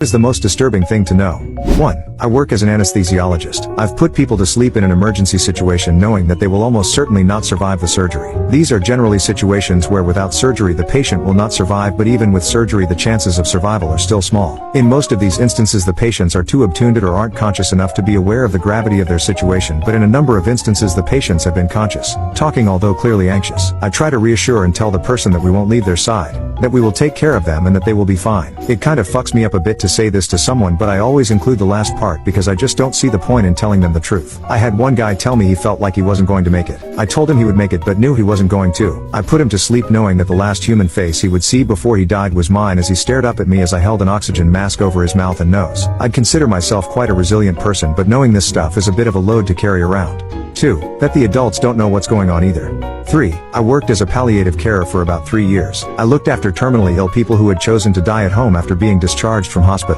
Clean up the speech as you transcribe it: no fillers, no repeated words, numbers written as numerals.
Is the most disturbing thing to know. 1. I work as an anesthesiologist. I've put people to sleep in an emergency situation knowing that they will almost certainly not survive the surgery. These are generally situations where without surgery the patient will not survive, but even with surgery the chances of survival are still small. In most of these instances the patients are too obtunded or aren't conscious enough to be aware of the gravity of their situation, but in a number of instances the patients have been conscious, talking although clearly anxious. I try to reassure and tell the person that we won't leave their side, that we will take care of them and that they will be fine. It kind of fucks me up a bit to say this to someone, but I always include the last part because I just don't see the point in telling them the truth. I had one guy tell me he felt like he wasn't going to make it. I told him he would make it but knew he wasn't going to. I put him to sleep knowing that the last human face he would see before he died was mine as he stared up at me as I held an oxygen mask over his mouth and nose. I'd consider myself quite a resilient person, but knowing this stuff is a bit of a load to carry around. 2. That the adults don't know what's going on either. 3. I worked as a palliative carer for about 3 years. I looked after terminally ill people who had chosen to die at home after being discharged from hospital.